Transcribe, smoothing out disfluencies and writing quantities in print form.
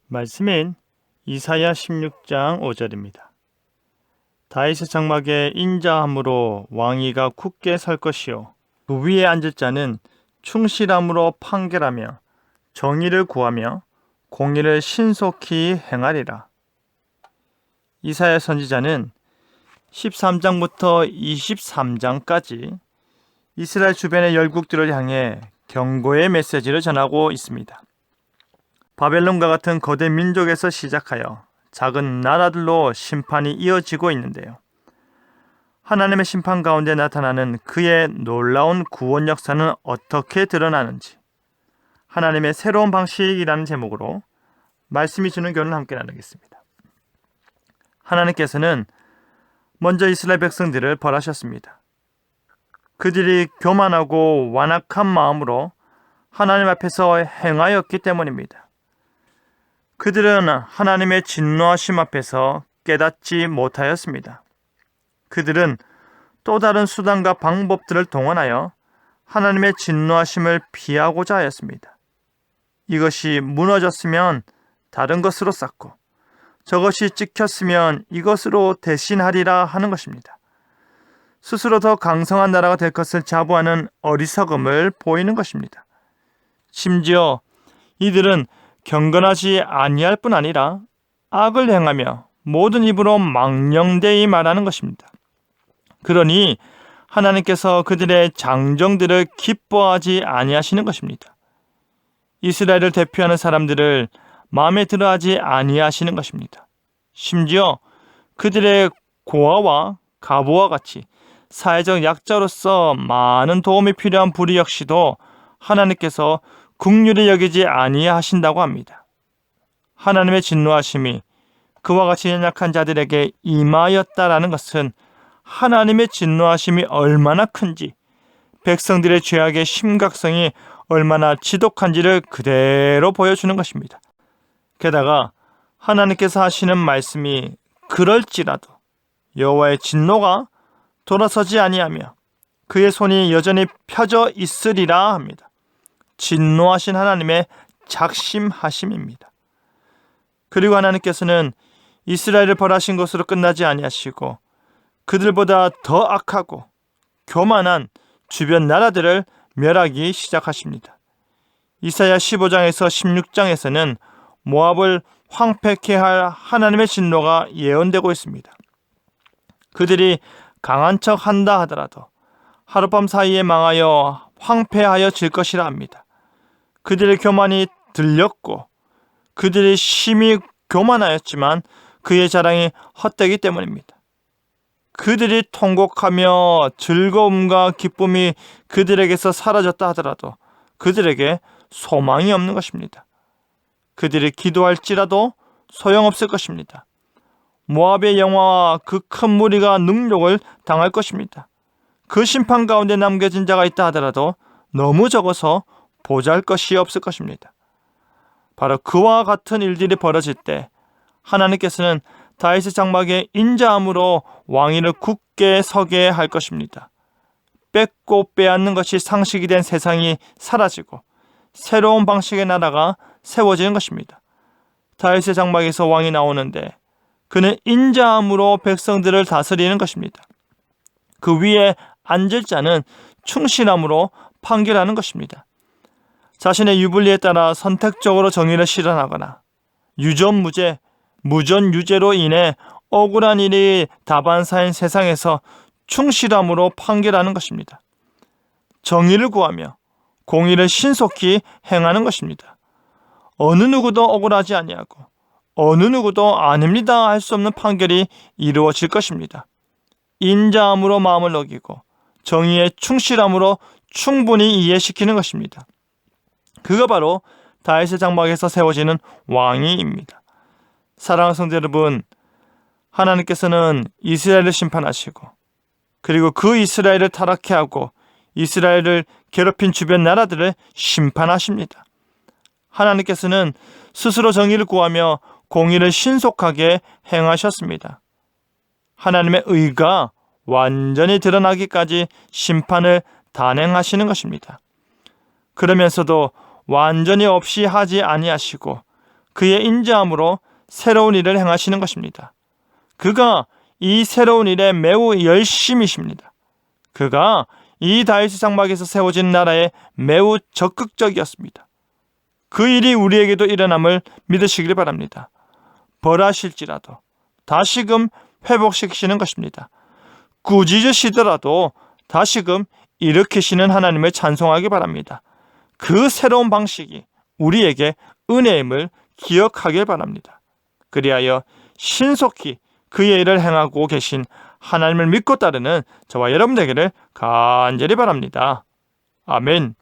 말씀인 이사야 16장 5절입니다. 다윗의 장막에 인자함으로 왕위가 굳게 설 것이요 그 위에 앉을 자는 충실함으로 판결하며 정의를 구하며 공의를 신속히 행하리라. 이사야 선지자는 13장부터 23장까지 이스라엘 주변의 열국들을 향해 경고의 메시지를 전하고 있습니다. 바벨론과 같은 거대 민족에서 시작하여 작은 나라들로 심판이 이어지고 있는데요. 하나님의 심판 가운데 나타나는 그의 놀라운 구원 역사는 어떻게 드러나는지 하나님의 새로운 방식이라는 제목으로 말씀이 주는 교훈을 함께 나누겠습니다. 하나님께서는 먼저 이스라엘 백성들을 벌하셨습니다. 그들이 교만하고 완악한 마음으로 하나님 앞에서 행하였기 때문입니다. 그들은 하나님의 진노하심 앞에서 깨닫지 못하였습니다. 그들은 또 다른 수단과 방법들을 동원하여 하나님의 진노하심을 피하고자 하였습니다. 이것이 무너졌으면 다른 것으로 쌓고 저것이 찍혔으면 이것으로 대신하리라 하는 것입니다. 스스로 더 강성한 나라가 될 것을 자부하는 어리석음을 보이는 것입니다. 심지어 이들은 경건하지 아니할 뿐 아니라 악을 행하며 모든 입으로 망령되이 말하는 것입니다. 그러니 하나님께서 그들의 장정들을 기뻐하지 아니하시는 것입니다. 이스라엘을 대표하는 사람들을 마음에 들어하지 아니하시는 것입니다. 심지어 그들의 고아와 가부와 같이 사회적 약자로서 많은 도움이 필요한 부류 역시도 하나님께서 긍휼히 여기지 아니하신다고 합니다. 하나님의 진노하심이 그와 같이 연약한 자들에게 임하였다라는 것은 하나님의 진노하심이 얼마나 큰지, 백성들의 죄악의 심각성이 얼마나 지독한지를 그대로 보여주는 것입니다. 게다가 하나님께서 하시는 말씀이 그럴지라도 여호와의 진노가 돌아서지 아니하며 그의 손이 여전히 펴져 있으리라 합니다. 진노하신 하나님의 작심하심입니다. 그리고 하나님께서는 이스라엘을 벌하신 것으로 끝나지 아니하시고 그들보다 더 악하고 교만한 주변 나라들을 멸하기 시작하십니다. 이사야 15장에서 16장에서는 모압을 황폐케 할 하나님의 진노가 예언되고 있습니다. 그들이 강한 척 한다 하더라도 하룻밤 사이에 망하여 황폐하여 질 것이라 합니다. 그들의 교만이 들렸고 그들이 심히 교만하였지만 그의 자랑이 헛되기 때문입니다. 그들이 통곡하며 즐거움과 기쁨이 그들에게서 사라졌다 하더라도 그들에게 소망이 없는 것입니다. 그들이 기도할지라도 소용없을 것입니다. 모압의 영화와 그 큰 무리가 능욕을 당할 것입니다. 그 심판 가운데 남겨진 자가 있다 하더라도 너무 적어서 보잘 것이 없을 것입니다. 바로 그와 같은 일들이 벌어질 때 하나님께서는 다윗의 장막에 인자함으로 왕위를 굳게 서게 할 것입니다. 뺏고 빼앗는 것이 상식이 된 세상이 사라지고 새로운 방식의 나라가 세워지는 것입니다. 다윗의 장막에서 왕이 나오는데 그는 인자함으로 백성들을 다스리는 것입니다. 그 위에 앉을 자는 충실함으로 판결하는 것입니다. 자신의 유불리에 따라 선택적으로 정의를 실현하거나 유전무죄, 무전유죄로 인해 억울한 일이 다반사인 세상에서 충실함으로 판결하는 것입니다. 정의를 구하며 공의를 신속히 행하는 것입니다. 어느 누구도 억울하지 아니하고 어느 누구도 아닙니다 할 수 없는 판결이 이루어질 것입니다. 인자함으로 마음을 먹이고 정의에 충실함으로 충분히 이해시키는 것입니다. 그가 바로 다윗의 장막에서 세워지는 왕위입니다. 사랑하는 성도 여러분, 하나님께서는 이스라엘을 심판하시고 그리고 그 이스라엘을 타락케 하고 이스라엘을 괴롭힌 주변 나라들을 심판하십니다. 하나님께서는 스스로 정의를 구하며 공의를 신속하게 행하셨습니다. 하나님의 의가 완전히 드러나기까지 심판을 단행하시는 것입니다. 그러면서도 완전히 없이 하지 아니하시고 그의 인자함으로 새로운 일을 행하시는 것입니다. 그가 이 새로운 일에 매우 열심이십니다. 그가 이 다윗의 장막에서 세워진 나라에 매우 적극적이었습니다. 그 일이 우리에게도 일어남을 믿으시길 바랍니다. 벌하실지라도 다시금 회복시키시는 것입니다. 꾸짖으시더라도 다시금 일으키시는 하나님을 찬송하기 바랍니다. 그 새로운 방식이 우리에게 은혜임을 기억하길 바랍니다. 그리하여 신속히 그의 일을 행하고 계신 하나님을 믿고 따르는 저와 여러분 되기를 간절히 바랍니다. 아멘.